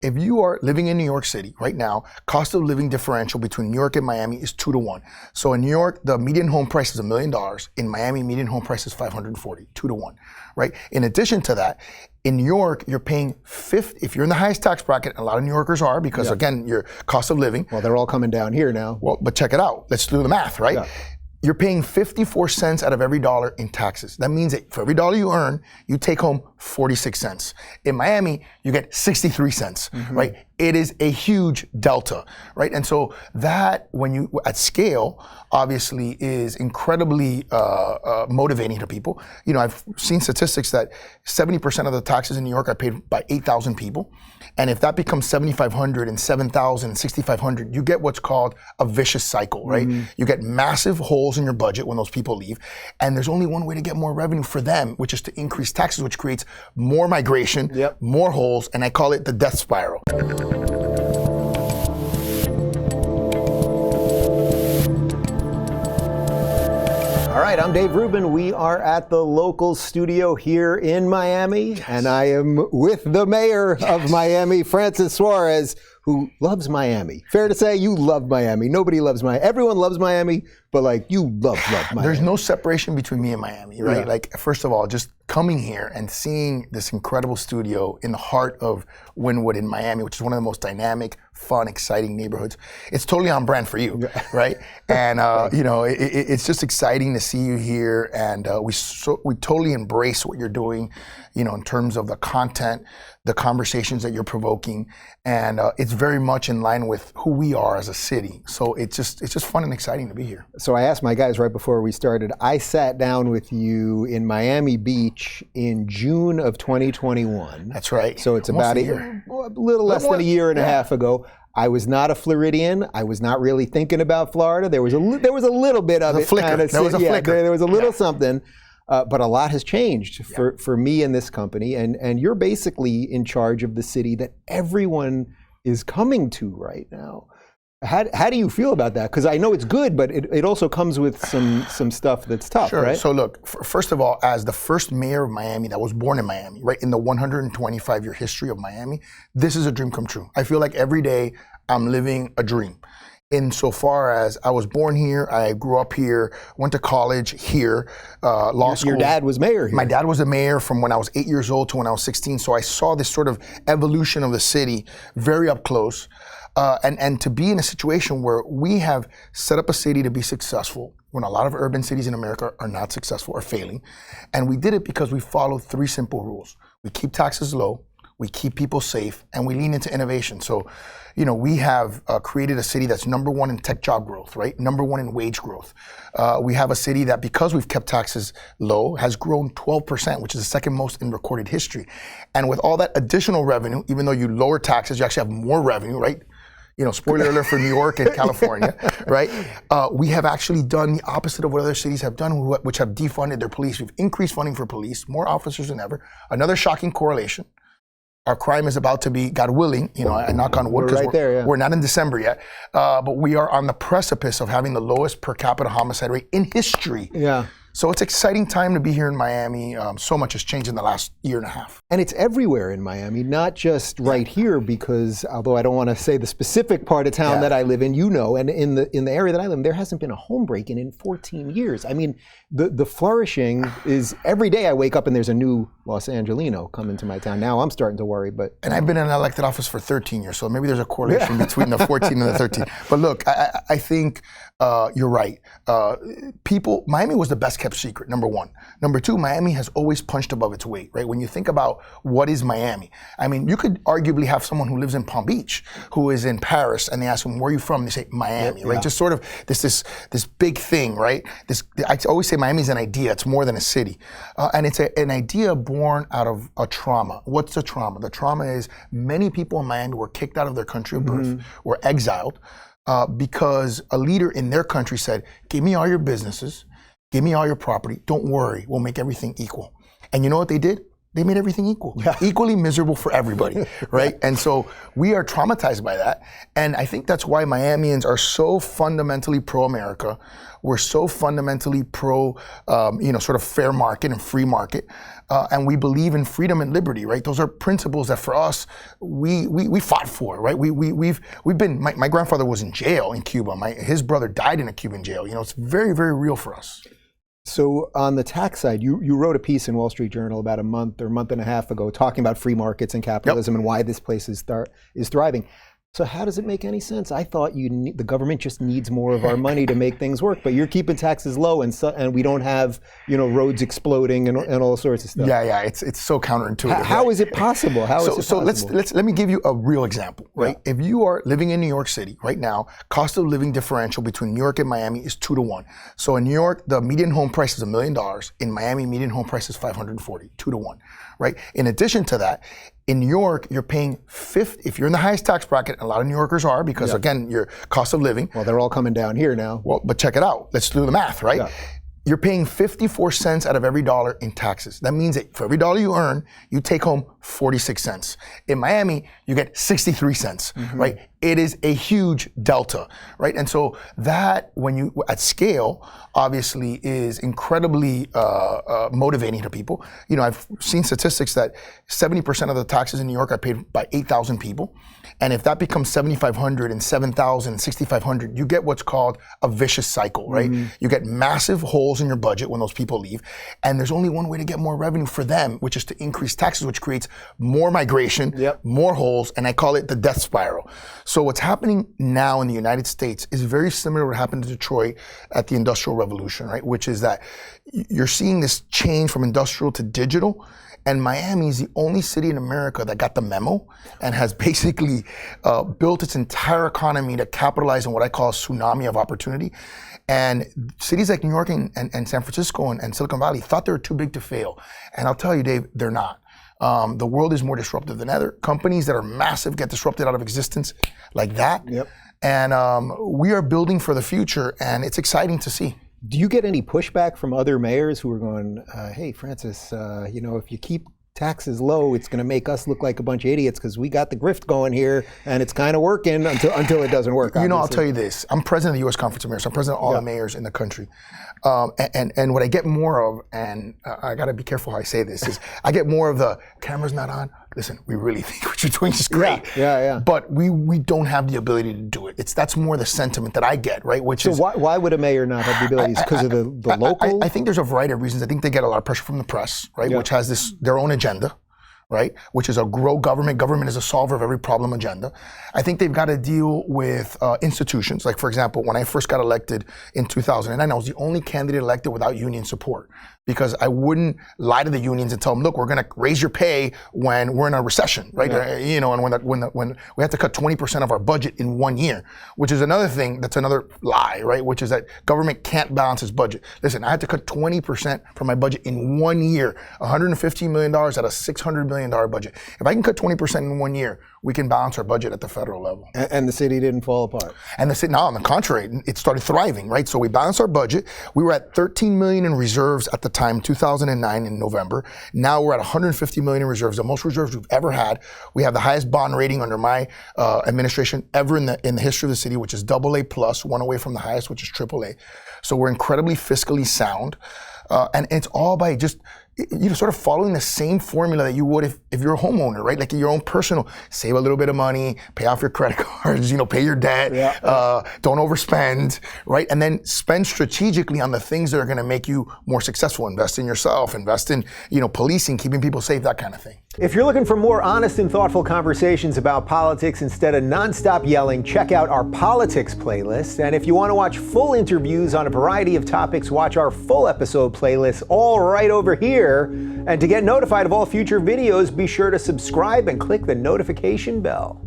if you are living in New York City right now, cost of living differential between New York and Miami is 2 to 1. So in New York, the median home price is $1 million. In Miami, median home price is 540, 2 to 1, right? In addition to that, in New York, you're paying if you're in the highest tax bracket, a lot of New Yorkers are because again, your cost of living. Well, they're all coming down here now. Well, but check it out. Let's do the math, right? Yeah. You're paying 54 cents out of every dollar in taxes. That means that for every dollar you earn, you take home 46 cents. In Miami, you get 63 cents, right? It is a huge delta, right? And so that, when you, at scale, obviously is incredibly motivating to people. You know, I've seen statistics that 70% of the taxes in New York are paid by 8,000 people. And if that becomes 7,500 and 7,000 and 6,500, you get what's called a vicious cycle, right? You get massive holes in your budget when those people leave. And there's only one way to get more revenue for them, which is to increase taxes, which creates more migration, more holes, and I call it the death spiral. All right, I'm Dave Rubin. We are at the local studio here in Miami, and I am with the mayor of Miami, Francis Suarez, who loves Miami. Fair to say, you love Miami. Nobody loves Miami. Everyone loves Miami, but like you love Miami. There's no separation between me and Miami, right? Like, first of all, just coming here and seeing this incredible studio in the heart of Wynwood in Miami, which is one of the most dynamic, fun, exciting neighborhoods. It's totally on brand for you, right? And you know, it's just exciting to see you here, and we totally embrace what you're doing, you know, in terms of the content, the conversations that you're provoking, and it's very much in line with who we are as a city. So it's just fun and exciting to be here. So I asked my guys right before we started, I sat down with you in Miami Beach in June of 2021. That's right. So it's about a little less than a year and a half ago. I was not a Floridian. I was not really thinking about Florida. There was a little bit of it. Flicker. There was a flicker. There was a little something. But a lot has changed for me and this company, and you're basically in charge of the city that everyone is coming to right now. How do you feel about that? Because I know it's good, but it also comes with some stuff that's tough, right? So look, first of all, as the first mayor of Miami that was born in Miami, right, in the 125-year history of Miami, this is a dream come true. I feel like every day I'm living a dream. Insofar as I was born here, I grew up here, went to college here, law school. Your dad was mayor here. My dad was a mayor from when I was 8 years old to when I was 16. So I saw this sort of evolution of the city very up close. And to be in a situation where we have set up a city to be successful when a lot of urban cities in America are not successful or failing. And we did it because we followed 3 simple rules. We keep taxes low, we keep people safe, and we lean into innovation. So, you know, we have created a city that's #1 in tech job growth, right? #1 in wage growth. We have a city that, because we've kept taxes low, has grown 12%, which is the second most in recorded history. And with all that additional revenue, even though you lower taxes, you actually have more revenue, right? You know, spoiler alert for New York and California, right? We have actually done the opposite of what other cities have done, which have defunded their police. We've increased funding for police, more officers than ever. Another shocking correlation. Our crime is about to be, God willing, you know, I knock on wood, because we're not in December yet, but we are on the precipice of having the lowest per capita homicide rate in history. Yeah. So it's an exciting time to be here in Miami. So much has changed in the last year and a half. And it's everywhere in Miami, not just right here, because although I don't want to say the specific part of town that I live in, you know, and in the area that I live in, there hasn't been a home break-in in 14 years. I mean, the flourishing is, every day I wake up and there's a new Los Angelino coming to my town. Now I'm starting to worry, but... And I've been in an elected office for 13 years, so maybe there's a correlation between the 14 and the 13. But look, I think you're right. Miami was the best kept secret, #1. #2, Miami has always punched above its weight, right? When you think about what is Miami, I mean, you could arguably have someone who lives in Palm Beach, who is in Paris, and they ask them, where are you from? They say, Miami, right? Just sort of this big thing, right? I always say Miami's an idea. It's more than a city. And it's an idea born out of a trauma. What's the trauma? The trauma is many people in Miami were kicked out of their country of birth, were exiled, because a leader in their country said, give me all your businesses, give me all your property, don't worry, we'll make everything equal. And you know what they did? they made everything equal, equally miserable for everybody, right? And so we are traumatized by that. And I think that's why Miamians are so fundamentally pro-America. We're so fundamentally pro, sort of fair market and free market. And we believe in freedom and liberty, right? Those are principles that for us, we fought for, right? We've been, my grandfather was in jail in Cuba. His brother died in a Cuban jail. It's very, very real for us. So on the tax side, you wrote a piece in Wall Street Journal about a month and a half ago talking about free markets and capitalism and why this place is thriving. So how does it make any sense? I thought the government just needs more of our money to make things work, but you're keeping taxes low and we don't have roads exploding and all sorts of stuff. Yeah, it's so counterintuitive. How is it possible? So let me give you a real example, right? Yeah. If you are living in New York City right now, cost of living differential between New York and Miami is 2-to-1. So in New York, the median home price is $1 million. In Miami, median home price is $540, 2-to-1, right? In addition to that, in New York, you're paying if you're in the highest tax bracket, and a lot of New Yorkers are because, again, your cost of living. Well, they're all coming down here now. Well, but check it out. Let's do the math, right? Yeah. You're paying 54 cents out of every dollar in taxes. That means that for every dollar you earn, you take home 46 cents. In Miami, you get 63 cents, right? It is a huge delta, right? And so that, when you, at scale, obviously is incredibly motivating to people. I've seen statistics that 70% of the taxes in New York are paid by 8,000 people. And if that becomes 7,500 and 7,000 and 6,500, you get what's called a vicious cycle, right? You get massive holes in your budget when those people leave. And there's only one way to get more revenue for them, which is to increase taxes, which creates more migration, more holes, and I call it the death spiral. So what's happening now in the United States is very similar to what happened to Detroit at the Industrial Revolution, right? Which is that you're seeing this change from industrial to digital. And Miami is the only city in America that got the memo and has basically built its entire economy to capitalize on what I call a tsunami of opportunity. And cities like New York and San Francisco and Silicon Valley thought they were too big to fail. And I'll tell you, Dave, they're not. The world is more disruptive than ever. Companies that are massive get disrupted out of existence like that. And we are building for the future, and it's exciting to see. Do you get any pushback from other mayors who are going, hey, Francis, if you keep taxes low, it's going to make us look like a bunch of idiots because we got the grift going here and it's kind of working until it doesn't work, obviously. I'll tell you this. I'm president of the U.S. Conference of Mayors. I'm president of all the mayors in the country. And what I get more of, and I got to be careful how I say this, is I get more of the camera's not on. Listen, we really think what you're doing is great. But we don't have the ability to do it. That's more the sentiment that I get, right? So why would a mayor not have the abilities? Because of the local? I think there's a variety of reasons. I think they get a lot of pressure from the press, right? Which has their own agenda, right? Which is a grow government. Government is a solver of every problem agenda. I think they've got to deal with institutions. Like, for example, when I first got elected in 2009, I was the only candidate elected without union support, because I wouldn't lie to the unions and tell them, look, we're going to raise your pay when we're in a recession, right? And when we have to cut 20% of our budget in 1 year, which is another thing, that's another lie, right? Which is that government can't balance its budget. Listen, I had to cut 20% from my budget in 1 year, $150 million out of $600 million budget. If I can cut 20% in 1 year, we can balance our budget at the federal level. And the city didn't fall apart. And the city, no, on the contrary, it started thriving, right? So we balanced our budget. We were at 13 million in reserves at the time, 2009 in November. Now we're at 150 million in reserves, the most reserves we've ever had. We have the highest bond rating under my administration ever in the history of the city, which is AA+, one away from the highest, which is AAA. So we're incredibly fiscally sound. And it's all by just sort of following the same formula that you would if you're a homeowner, right? Like your own personal, save a little bit of money, pay off your credit cards, pay your debt, don't overspend, right? And then spend strategically on the things that are going to make you more successful. Invest in yourself, invest in, policing, keeping people safe, that kind of thing. If you're looking for more honest and thoughtful conversations about politics instead of nonstop yelling, check out our politics playlist. And if you want to watch full interviews on a variety of topics, watch our full episode playlist, all right over here. And to get notified of all future videos, be sure to subscribe and click the notification bell.